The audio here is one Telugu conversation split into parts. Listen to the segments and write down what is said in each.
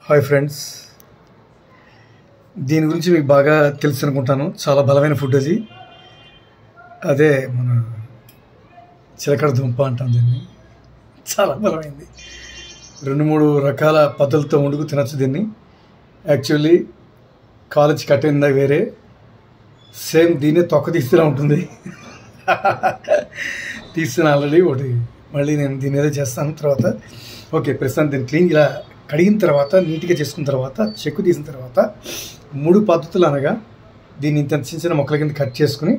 హాయ్ ఫ్రెండ్స్, దీని గురించి మీకు బాగా తెలుసు అనుకుంటాను. చాలా బలమైన ఫుడ్ అది. అదే మన చిలకడ దుంప అంటాం దీన్ని. చాలా బలమైంది. 2-3 రకాల పద్ధతులతో వండుకు తినచ్చు దీన్ని. యాక్చువల్లీ కాలేజ్ కట్టిందా వేరే, సేమ్ దీన్నే తొక్క తీస్తూనే ఉంటుంది. తీస్తాను ఆల్రెడీ ఒకటి. మళ్ళీ నేను దీన్ని ఏదో చేస్తాను తర్వాత. ఓకే, ప్రస్తుతం దీన్ని క్లీన్ ఇలా కడిగిన తర్వాత నీట్గా చేసుకున్న తర్వాత చెక్కు తీసిన తర్వాత 3 పద్ధతులు అనగా దీన్ని ఇంత చిన్న చిన్న మొక్కల కింద కట్ చేసుకుని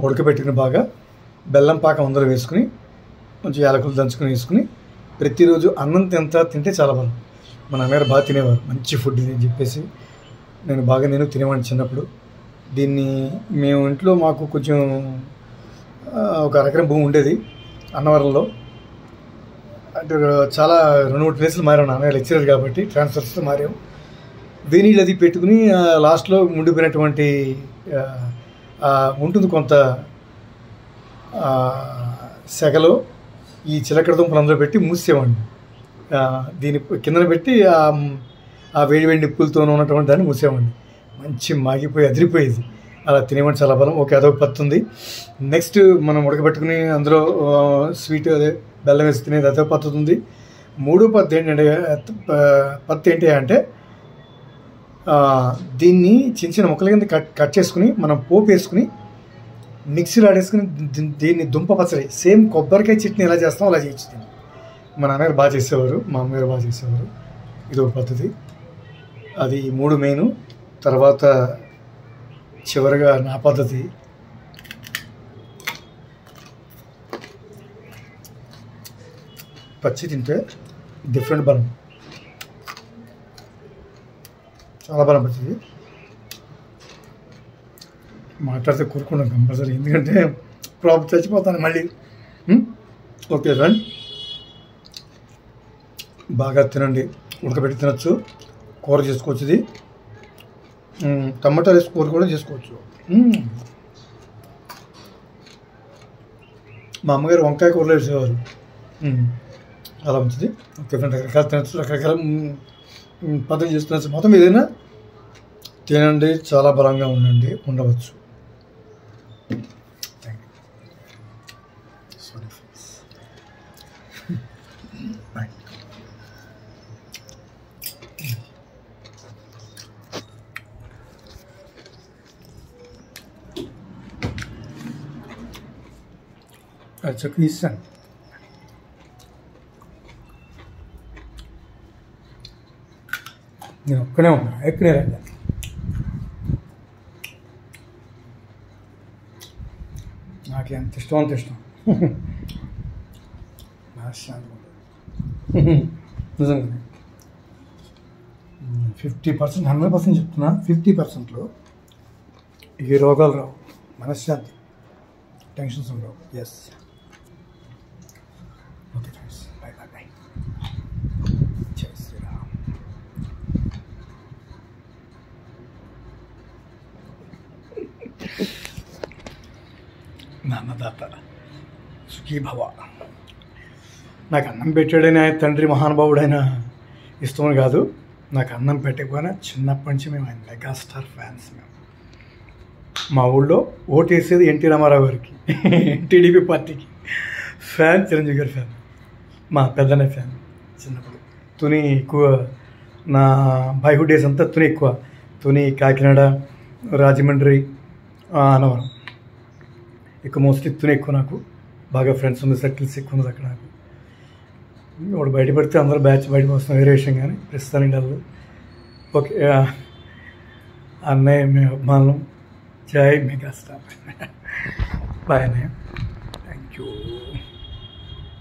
ఉడకబెట్టుకుని బాగా బెల్లం పాకం అందులో వేసుకుని కొంచెం యాలకులు దంచుకుని వేసుకుని ప్రతిరోజు అన్నం తింటే చాలా బలం. మా నాన్నగారు బాగా తినేవారు. మంచి ఫుడ్ ఇది అని చెప్పేసి నేను తినేవాడిని చిన్నప్పుడు. దీన్ని మేము ఇంట్లో మాకు కొంచెం ఒక అరెకరం భూమి ఉండేది అన్నవరంలో. అంటే చాలా 2-3 ప్లేసులు మారాం. నాన్న లెక్చరర్ కాబట్టి ట్రాన్స్ఫర్స్తో మారాం. వేనీళ్ళు అది పెట్టుకుని లాస్ట్లో ఉండిపోయినటువంటి ఉంటుంది కొంత సెగలో ఈ చిలకడ దుంపలు అందులో పెట్టి మూసేవాడిని. దీని కిందన పెట్టి ఆ వేడి నిప్పులతో ఉన్నటువంటి దాన్ని మూసేవాడిని. మంచి మాగిపోయి అదిరిపోయేది. అలా తినేవాడిని. చాలా బలం. ఓకే, అదొక పత్తి ఉంది. నెక్స్ట్ మనం ఉడకబెట్టుకుని అందులో స్వీట్ అదే బెల్లం వేసి తినేది అదొక పద్ధతి ఉంది. 3వ పత్తి ఏంటి అంటే దీన్ని చిన్న చిన్న ముక్కల కింద కట్ చేసుకుని మనం పోపు వేసుకుని మిక్సీలో ఆడేసుకుని దీన్ని దుంప పచ్చడి సేమ్ కొబ్బరికాయ చట్నీ ఎలా చేస్తామో అలా చేయొచ్చు. దీన్ని మా నాన్నగారు బాగా చేసేవారు, మా అమ్మగారు బాగా చేసేవారు. ఇది ఒక పద్ధతి. అది 3 మెయిన్. తర్వాత చివరిగా నా పద్ధతి. పచ్చి తింటే డిఫరెంట్ బలం, చాలా బలం పచ్చింది. మాట్లాడితే కూరుకున్నాను కంపల్సరీ, ఎందుకంటే ప్రాబ్లం చచ్చిపోతాను మళ్ళీ. ఓకే ఫ్రెండ్, బాగా తినండి. ఉడకబెట్టి తినచ్చు, కూర చేసుకోవచ్చు. ఇది టమాటా వేసి కూర కూడా చేసుకోవచ్చు. మా అమ్మగారు వంకాయ కూరలో వేసేవారు. అలా మంచిది. ఓకే ఫ్రెండ్, రకరకాలు తినచ్చు, రకరకాల పద్ధతి చేస్తున్నారు. మొత్తం ఏదైనా తినండి, చాలా బలంగా ఉండవచ్చు. చక్కగా ఇస్తాను. నేను ఒక్కనే ఉన్నా, ఎక్కడే రండి. నాకు ఎంత ఇష్టం అంత ఇష్టం. నిజంగా 50%, 100% చెప్తున్నా. 50%లో ఏ రోగాలు రావు, మనశ్శాంతి, టెన్షన్స్ ఉండవు. Yes. Okay friends, bye bye bye. జై శ్రీరామ్. నాన్నదాత సుఖీభవ. నాకు అన్నం పెట్టాడైనా తండ్రి మహానుభావుడైన ఇష్టమని కాదు, నాకు అన్నం పెట్టకపోయినా చిన్నప్పటి నుంచి మేము ఆయన మెగాస్టార్ ఫ్యాన్స్. మేము మా ఊళ్ళో ఓటేసేది ఎన్టీ రామారావు గారికి, టీడీపీ పార్టీకి ఫ్యాన్, చిరంజీవి గారి ఫ్యాన్, మా పెద్దనే ఫ్యాన్. చిన్నప్పుడు తుని ఎక్కువ, నా బాయ్హుడ్ డేస్ అంతా తుని ఎక్కువ. తుని, కాకినాడ, రాజమండ్రి, అన్నవరం ఎక్కువ. మోస్ట్లీ తుని ఎక్కువ. నాకు బాగా ఫ్రెండ్స్ ఉంది, సర్కిల్స్ ఎక్కువ ఉన్నది అక్కడ. నాకు వాడు బయటపడితే అందరూ బ్యాచ్ బయటకు వస్తున్నాం, వేరే విషయం. కానీ ప్రస్తుతానికి డల్లు. ఓకే, అన్నయ్య మీ అభిమానులు. జై మెగాస్టార్. బాయ్ అన్నయ్య. Thank you.